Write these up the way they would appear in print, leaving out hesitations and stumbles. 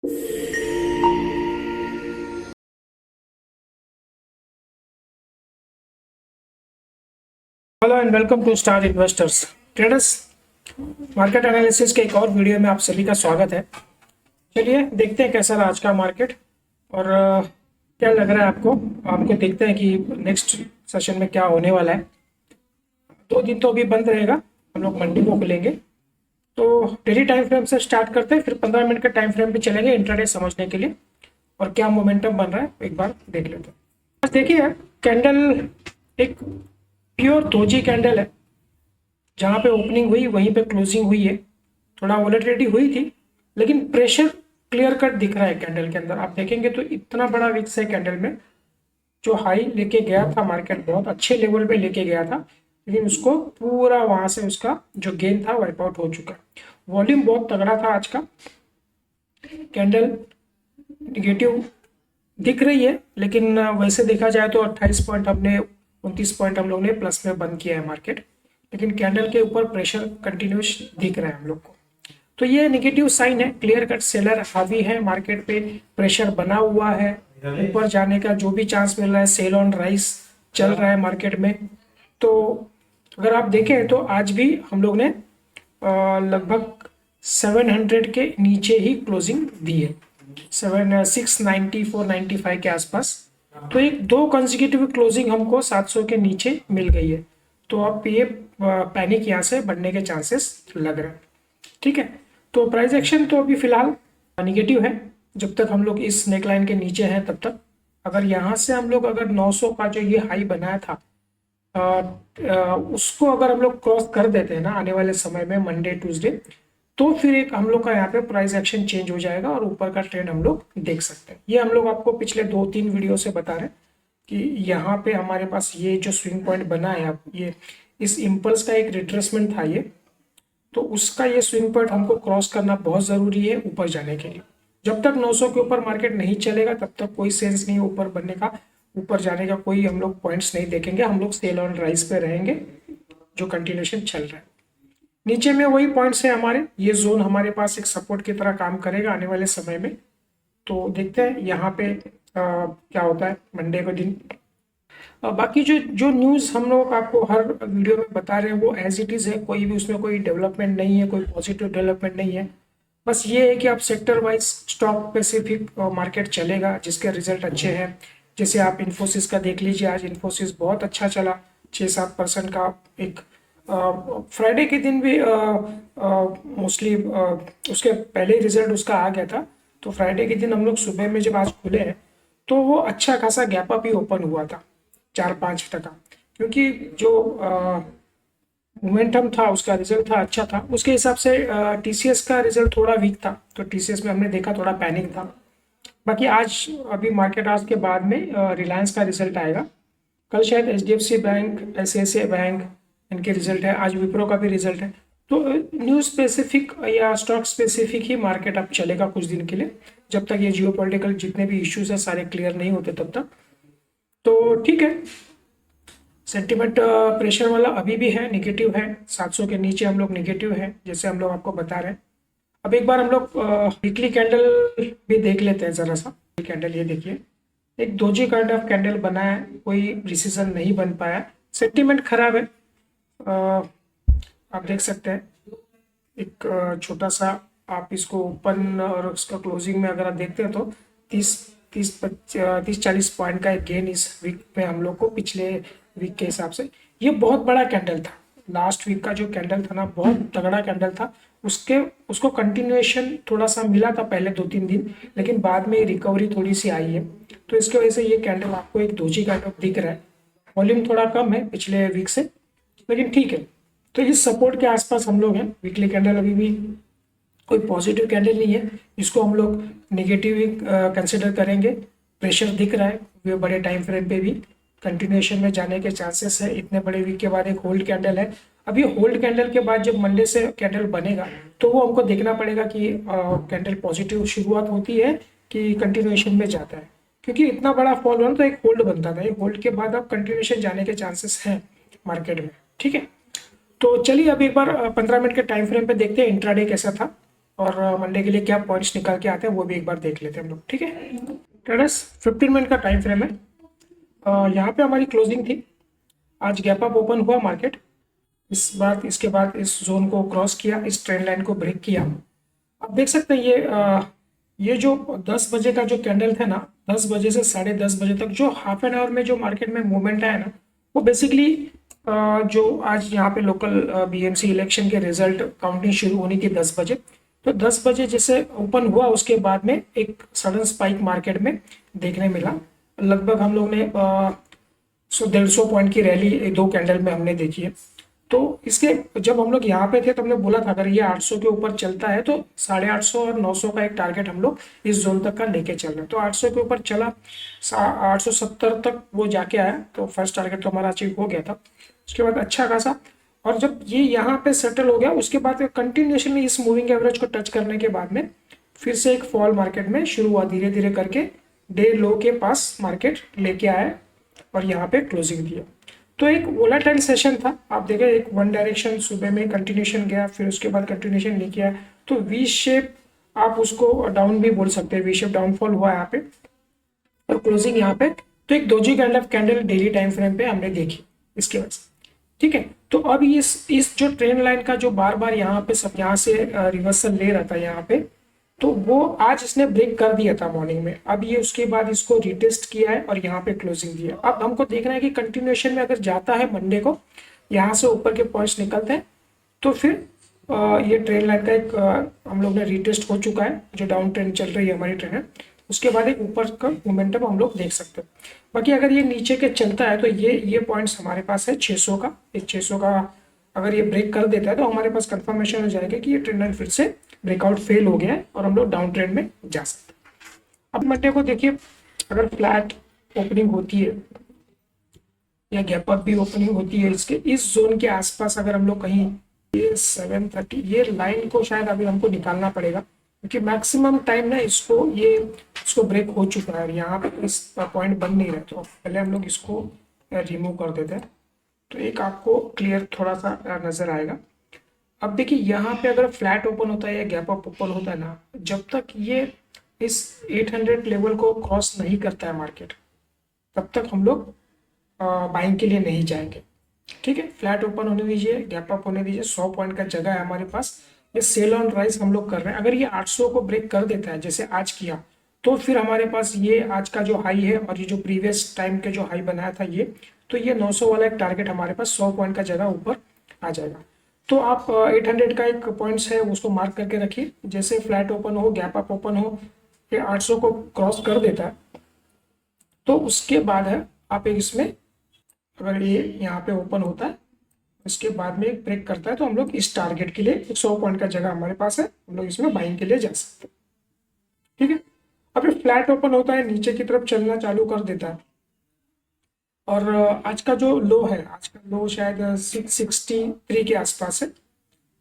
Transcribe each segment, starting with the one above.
Hello and welcome to Star Investors Traders. Market analysis के एक और वीडियो में आप सभी का स्वागत है। चलिए देखते हैं कैसा रहा आज का मार्केट और क्या लग रहा है आपको। देखते हैं कि नेक्स्ट सेशन में क्या होने वाला है। 2 दिन तो अभी बंद रहेगा, हम लोग मंडे को खुलेंगे। तो डेली टाइम फ्रेम से स्टार्ट करते हैं, फिर 15 मिनट के टाइम फ्रेम पे चलेंगे इंट्राडे समझने के लिए और क्या मोमेंटम बन रहा है एक बार देख लेते हैं। बस देखिए, कैंडल एक प्योर दोजी कैंडल है। जहाँ पे ओपनिंग हुई वहीं पे क्लोजिंग हुई है। थोड़ा वॉलेटिलिटी हुई थी लेकिन प्रेशर क्लियर कट दिख रहा है कैंडल के अंदर। आप देखेंगे तो इतना बड़ा विक्स है कैंडल में। जो हाई लेके गया था मार्केट, बहुत अच्छे लेवल पे लेके गया था, लेकिन उसको पूरा वहां से उसका जो गेन था वाइप आउट हो चुका। वॉल्यूम बहुत तगड़ा था आज का। कैंडल निगेटिव दिख रही है लेकिन वैसे देखा जाए तो 28 पॉइंट हमने 29 पॉइंट हम लोग ने प्लस में बंद किया है मार्केट। लेकिन कैंडल के ऊपर प्रेशर कंटिन्यूस दिख रहा है हम लोग को, तो ये नेगेटिव साइन है। क्लियर कट सेलर हावी है मार्केट पे, प्रेशर बना हुआ है ऊपर जाने का। जो भी चांस मिल रहा है, सेल ऑन राइस चल रहा है मार्केट में। तो अगर आप देखें तो आज भी हम लोग ने लगभग 700 के नीचे ही क्लोजिंग दी है, 690 495 के आसपास। तो एक 2 कंसेक्यूटिव क्लोजिंग हमको 700 के नीचे मिल गई है। तो अब ये पैनिक यहाँ से बढ़ने के चांसेस लग रहे हैं। ठीक है, तो प्राइस एक्शन तो अभी फिलहाल निगेटिव है जब तक हम लोग इस नेकलाइन के नीचे हैं तब तक। अगर यहाँ से हम लोग अगर 900 का जो ये हाई बनाया था उसको अगर हम लोग क्रॉस कर देते हैं ना आने वाले समय में, मंडे ट्यूसडे, तो फिर एक हम लोग का यहाँ पे प्राइस एक्शन चेंज हो जाएगा और ऊपर का ट्रेंड हम लोग देख सकते हैं। ये हम लोग आपको पिछले 2-3 वीडियो से बता रहे हैं कि यहाँ पे हमारे पास ये जो स्विंग पॉइंट बना है, अब ये इस इम्पल्स का एक रिट्रेसमेंट था ये, तो उसका ये स्विंग पॉइंट हमको क्रॉस करना बहुत ज़रूरी है ऊपर जाने के लिए। जब तक 900 के ऊपर मार्केट नहीं चलेगा तब तक कोई सेंस नहीं है ऊपर बनने का, ऊपर जाने का कोई हम लोग पॉइंट्स नहीं देखेंगे। हम लोग सेल ऑन राइस पे रहेंगे जो कंटिन्यूशन चल रहा है। नीचे में वही पॉइंट्स है हमारे, ये जोन हमारे पास एक सपोर्ट की तरह काम करेगा आने वाले समय में। तो देखते हैं यहाँ पे क्या होता है मंडे को दिन। बाकी जो जो न्यूज़ हम लोग आपको हर वीडियो में बता रहे हैं वो एज इट इज़ है, कोई भी उसमें कोई डेवलपमेंट नहीं है, कोई पॉजिटिव डेवलपमेंट नहीं है। बस ये है कि आप sector wise stock specific market चलेगा जिसके रिजल्ट अच्छे हैं। जैसे आप इन्फोसिस का देख लीजिए, आज इन्फोसिस बहुत अच्छा चला, 6-7% का। एक फ्राइडे के दिन भी मोस्टली उसके पहले ही रिजल्ट उसका आ गया था। तो फ्राइडे के दिन हम लोग सुबह में जब आज खुले हैं तो वो अच्छा खासा गैप अप ही ओपन हुआ था 4-5%, क्योंकि जो मोमेंटम था उसका रिजल्ट था अच्छा था। उसके हिसाब से टीसीएस का रिजल्ट थोड़ा वीक था, तो टीसीएस में हमने देखा थोड़ा पैनिक था। बाकी आज अभी मार्केट आज के बाद में रिलायंस का रिजल्ट आएगा, कल शायद एचडीएफसी बैंक, आईसीआईसीआई बैंक, इनके रिजल्ट है, आज विप्रो का भी रिजल्ट है। तो न्यूज़ स्पेसिफिक या स्टॉक स्पेसिफिक ही मार्केट अब चलेगा कुछ दिन के लिए, जब तक ये जियोपॉलिटिकल जितने भी इश्यूज है सारे क्लियर नहीं होते तब तक। तो ठीक है, सेंटिमेंट प्रेशर वाला अभी भी है, निगेटिव है, 700 के नीचे हम लोग निगेटिव है जैसे हम लोग आपको बता रहे हैं। अब एक बार हम लोग वीकली कैंडल भी देख लेते हैं ज़रा सा। कैंडल ये देखिए, एक दोजी काइंड ऑफ कैंडल बना है, कोई प्रिसीजन नहीं बन पाया, सेंटिमेंट खराब है। आप देख सकते हैं एक छोटा सा, आप इसको ओपन और उसका क्लोजिंग में अगर आप देखते हैं तो 30-40 पॉइंट का एक गेन इस वीक में हम लोग को, पिछले वीक के हिसाब से। ये बहुत बड़ा कैंडल था, लास्ट वीक का जो कैंडल था ना बहुत तगड़ा कैंडल था। उसको कंटिन्यूएशन थोड़ा सा मिला था पहले 2-3 दिन, लेकिन बाद में रिकवरी थोड़ी सी आई है। तो इसकी वजह से ये कैंडल आपको एक दोजी काइंड ऑफ दिख रहा है। वॉल्यूम थोड़ा कम है पिछले वीक से, लेकिन ठीक है। तो इस सपोर्ट के आसपास हम लोग हैं। वीकली कैंडल अभी भी कोई पॉजिटिव कैंडल नहीं है, इसको हम लोग नेगेटिव ही कंसिडर करेंगे। प्रेशर दिख रहा है, वे बड़े टाइम फ्रेम पे भी कंटिन्यूएशन में जाने के चांसेस है। इतने बड़े वीक के बाद एक होल्ड कैंडल है। अभी होल्ड कैंडल के बाद जब मंडे से कैंडल बनेगा तो वो हमको देखना पड़ेगा कि कैंडल पॉजिटिव शुरुआत होती है कि कंटिन्यूएशन में जाता है, क्योंकि इतना बड़ा फॉल हुआ तो एक होल्ड बनता था। एक होल्ड के बाद अब कंटिन्यूएशन जाने के चांसेस हैं मार्केट में। ठीक है, तो चलिए अब एक बार 15 मिनट के टाइम फ्रेम पे देखते हैं इंट्राडे कैसा था। और मंडे के लिए क्या पॉइंट्स निकाल के आते हैं वो भी एक बार देख लेते हैं हम लोग। ठीक है, ट्रेडर्स 15 मिनट का टाइम फ्रेम है। यहाँ पे हमारी क्लोजिंग थी, आज गैप अप ओपन हुआ मार्केट, इसके बाद इस जोन को क्रॉस किया, इस ट्रेंड लाइन को ब्रेक किया। आप देख सकते हैं ये जो 10 बजे का जो कैंडल था ना, 10 बजे से 10:30 बजे तक जो हाफ एन आवर में जो मार्केट में मूवमेंट आया ना, वो बेसिकली जो आज यहाँ पे लोकल बीएमसी इलेक्शन के रिजल्ट काउंटिंग शुरू होनी थी 10 बजे, तो 10 बजे जैसे ओपन हुआ उसके बाद में एक सडन स्पाइक मार्केट में देखने मिला। लगभग हम लोग ने 150 पॉइंट की रैली 2 कैंडल में हमने देखी है। तो इसके जब हम लोग यहाँ पे थे तो हमने बोला था अगर ये 800 के ऊपर चलता है तो 850 और 900 का एक टारगेट हम लोग इस जोन तक का लेके चल रहे हैं। तो 800 के ऊपर चला, 870 तक वो जाके आया, तो फर्स्ट टारगेट तो हमारा अचीव हो गया था। उसके बाद अच्छा खासा, और जब ये यहाँ पे सेटल हो गया उसके बाद कंटिन्यूएशनली इस मूविंग एवरेज को टच करने के बाद में फिर से एक फॉल मार्केट में शुरू हुआ, धीरे धीरे करके डे लो के पास मार्केट लेके आया और यहाँ पे क्लोजिंग दिया। तो एक वोलेटाइल सेशन था, आप देखें एक वन डायरेक्शन सुबह में कंटिन्यूशन गया, फिर उसके बाद कंटिन्यूशन नहीं किया, तो वी शेप आप उसको डाउन भी बोल सकते हैं, वी शेप डाउनफॉल हुआ यहाँ पे और क्लोजिंग यहाँ पे। तो एक doji candle daily time frame पे हमने देखी इसके वजह से। ठीक है, तो अब इस जो ट्रेंड लाइन का जो बार बार यहाँ पे सब यहाँ से रिवर्सल ले रहा था यहाँ पे, तो वो आज इसने ब्रेक कर दिया था मॉर्निंग में। अब ये उसके बाद इसको रिटेस्ट किया है और यहाँ पे क्लोजिंग दिया। अब हमको देखना है कि कंटिन्यूएशन में अगर जाता है मंडे को यहाँ से ऊपर के पॉइंट्स निकलते हैं तो फिर ये ट्रेंड लाइन का एक हम लोग ने रिटेस्ट हो चुका है, जो डाउन ट्रेंड चल रही है हमारी ट्रेंड, उसके बाद एक ऊपर का मोमेंटम हम लोग देख सकते हैं। बाकी अगर ये नीचे के चलता है तो ये पॉइंट्स हमारे पास है 600 का, एक 600 का अगर ये ब्रेक कर देता है तो हमारे पास कंफर्मेशन हो जाएगा कि ये ट्रेंड लाइन फिर से ब्रेकआउट फेल हो गया है और हम लोग डाउन ट्रेंड में जा सकते हैं। अब मंडे को देखिए, अगर फ्लैट ओपनिंग होती है या गैप अप भी ओपनिंग होती है इसके इस जोन के आसपास, अगर हम लोग कहीं ये 730 ये लाइन को शायद अभी हमको निकालना पड़ेगा क्योंकि मैक्सिमम टाइम ना इसको ब्रेक हो चुका है, यहाँ पे इस पॉइंट बन नहीं रहा, तो पहले हम लोग इसको रिमूव कर देते हैं तो एक आपको क्लियर थोड़ा सा नजर आएगा। अब देखिए यहाँ पे अगर फ्लैट ओपन होता है या गैप अप ओपन होता है ना, जब तक ये इस 800 लेवल को क्रॉस नहीं करता है मार्केट, तब तक हम लोग बाइंग के लिए नहीं जाएंगे। ठीक है, फ्लैट ओपन होने दीजिए, गैप अप होने दीजिए, 100 पॉइंट का जगह है हमारे पास, ये सेल ऑन राइज हम लोग कर रहे हैं। अगर ये 800 को ब्रेक कर देता है जैसे आज किया, तो फिर हमारे पास ये आज का जो हाई है और ये जो प्रीवियस टाइम के जो हाई बनाया था ये, तो ये 900 वाला एक टारगेट हमारे पास 100 पॉइंट का जगह ऊपर आ जाएगा। तो आप 800 का एक पॉइंट्स है उसको मार्क करके रखिए, जैसे फ्लैट ओपन हो, गैप अप ओपन हो, ये 800 को क्रॉस कर देता है तो उसके बाद है आप एक इसमें अगर ये यहाँ पे ओपन होता है इसके बाद में एक ब्रेक करता है तो हम लोग इस टारगेट के लिए 100 पॉइंट का जगह हमारे पास है, हम लोग इसमें बाइंग के लिए जा सकते हैं। ठीक है, अब ये फ्लैट ओपन होता है नीचे की तरफ चलना चालू कर देता है और आज का जो लो है, आज का लो शायद 663 के आसपास है।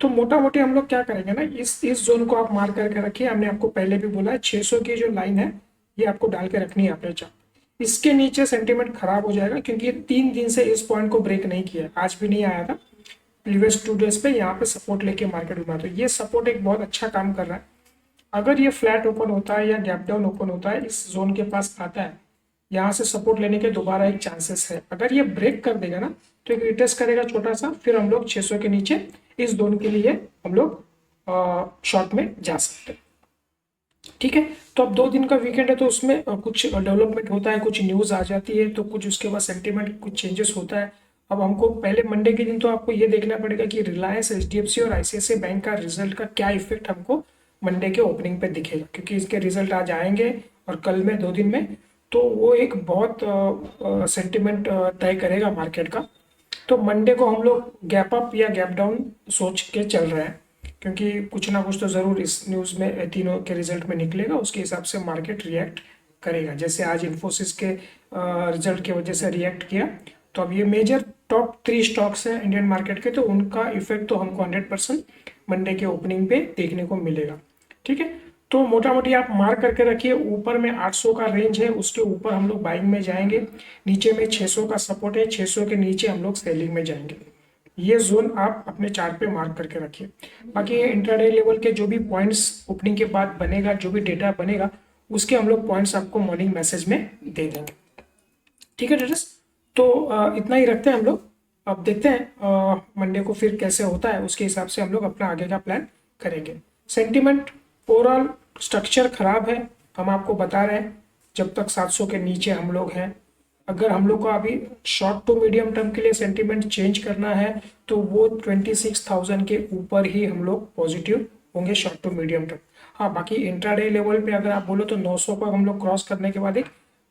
तो मोटा मोटी हम लोग क्या करेंगे ना, इस जोन को आप मार्क करके रखिए। हमने आपको पहले भी बोला है 600 की जो लाइन है ये आपको डाल के रखनी है अपने चार्ट, इसके नीचे सेंटीमेंट खराब हो जाएगा क्योंकि ये 3 दिन से इस पॉइंट को ब्रेक नहीं किया, आज भी नहीं आया था, प्रीवियस 2 डेज पे यहाँ पे सपोर्ट लेके मार्केट घुमा, तो ये सपोर्ट एक बहुत अच्छा काम कर रहा है। अगर ये फ्लैट ओपन होता है या गैप डाउन ओपन होता है, इस जोन के पास आता है, यहाँ से सपोर्ट लेने के दोबारा एक चांसेस है। अगर ये ब्रेक कर देगा ना तो एक रिटेस्ट करेगा छोटा सा, फिर हम लोग 600 के नीचे इस जोन के लिए हम लोग शॉर्ट में जा सकते हैं। ठीक है, तो अब 2 दिन का वीकेंड है तो उसमें कुछ डेवलपमेंट होता है, कुछ न्यूज़ आ जाती है, तो कुछ उसके बाद सेंटीमेंट कुछ चेंजेस होता है। अब हमको पहले मंडे के दिन तो आपको ये देखना पड़ेगा कि रिलायंस, एचडीएफसी और आईसीआईसीआई बैंक का रिजल्ट का क्या इफेक्ट हमको मंडे के ओपनिंग पे दिखेगा, क्योंकि इसके रिजल्ट आज आएंगे और कल में 2 दिन में, तो वो एक बहुत सेंटिमेंट तय करेगा मार्केट का। तो मंडे को हम लोग गैप अप या गैप डाउन सोच के चल रहे हैं, क्योंकि कुछ ना कुछ तो ज़रूर इस न्यूज़ में तीनों के रिजल्ट में निकलेगा, उसके हिसाब से मार्केट रिएक्ट करेगा। जैसे आज इन्फोसिस के रिजल्ट की वजह से रिएक्ट किया, तो अब ये मेजर टॉप 3 स्टॉक्स हैं इंडियन मार्केट के, तो उनका इफेक्ट तो हमको 100% मंडे के ओपनिंग पे देखने को मिलेगा। ठीक है, तो मोटा मोटी आप मार्क करके रखिए, ऊपर में 800 का रेंज है, उसके ऊपर हम लोग बाइंग में जाएंगे, नीचे में 600 का सपोर्ट है, 600 के नीचे हम लोग सेलिंग में जाएंगे। ये जोन आप अपने चार्ट पे मार्क करके रखिए। बाकी ये इंट्राडे लेवल के जो भी पॉइंट्स ओपनिंग के बाद बनेगा, जो भी डेटा बनेगा, उसके हम लोग पॉइंट्स आपको मॉर्निंग मैसेज में दे देंगे। ठीक है ट्रेडर्स, तो इतना ही रखते हैं हम लोग। अब देखते हैं मंडे को फिर कैसे होता है, उसके हिसाब से हम लोग अपना आगे का प्लान करेंगे। सेंटिमेंट ओवरऑल स्ट्रक्चर खराब है, हम आपको बता रहे हैं। जब तक 700 के नीचे हम लोग हैं, अगर हम लोग को अभी शॉर्ट टू मीडियम टर्म के लिए सेंटिमेंट चेंज करना है तो वो 26,000 के ऊपर ही हम लोग पॉजिटिव होंगे शॉर्ट टू मीडियम टर्म। हाँ, बाकी इंट्राडे लेवल पे अगर आप बोलो तो 900 को हम लोग क्रॉस करने के बाद एक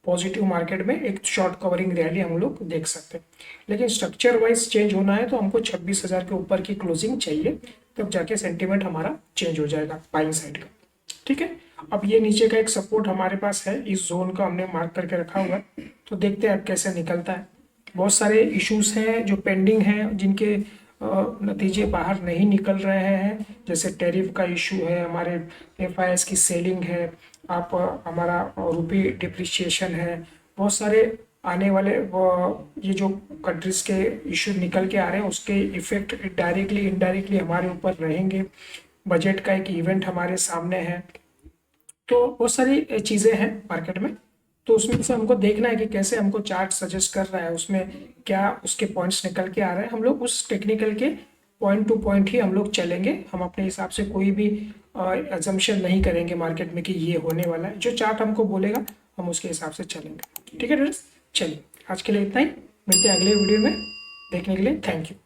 पॉजिटिव मार्केट में एक शॉर्ट कवरिंग रैली हम लोग देख सकते हैं। लेकिन स्ट्रक्चर वाइज चेंज होना है तो हमको 26,000 के ऊपर की क्लोजिंग चाहिए, तब जाके सेंटिमेंट हमारा चेंज हो जाएगा बाइंग साइड का। ठीक है, अब ये नीचे का एक सपोर्ट हमारे पास है, इस जोन का हमने मार्क करके रखा हुआ है, तो देखते हैं अब कैसे निकलता है। बहुत सारे इश्यूज हैं जो पेंडिंग हैं, जिनके नतीजे बाहर नहीं निकल रहे हैं, जैसे टैरिफ का इशू है, हमारे एफआईएस की सेलिंग है, आप हमारा रुपी डिप्रिशिएशन है, बहुत सारे आने वाले ये जो कंट्रीज के इशू निकल के आ रहे हैं उसके इफेक्ट डायरेक्टली इनडायरेक्टली हमारे ऊपर रहेंगे। बजट का एक इवेंट हमारे सामने है, तो बहुत सारी चीज़ें हैं मार्केट में, तो उसमें से हमको देखना है कि कैसे हमको चार्ट सजेस्ट कर रहा है, उसमें क्या उसके पॉइंट्स निकल के आ रहे हैं। हम लोग उस टेक्निकल के पॉइंट टू पॉइंट ही हम लोग चलेंगे, हम अपने हिसाब से कोई भी एजम्पशन नहीं करेंगे मार्केट में कि ये होने वाला है। जो चार्ट हमको बोलेगा हम उसके हिसाब से चलेंगे। ठीक है फ्रेंड्स, चलिए आज के लिए इतना ही, मिलते हैं अगले वीडियो में। देखने के लिए थैंक यू।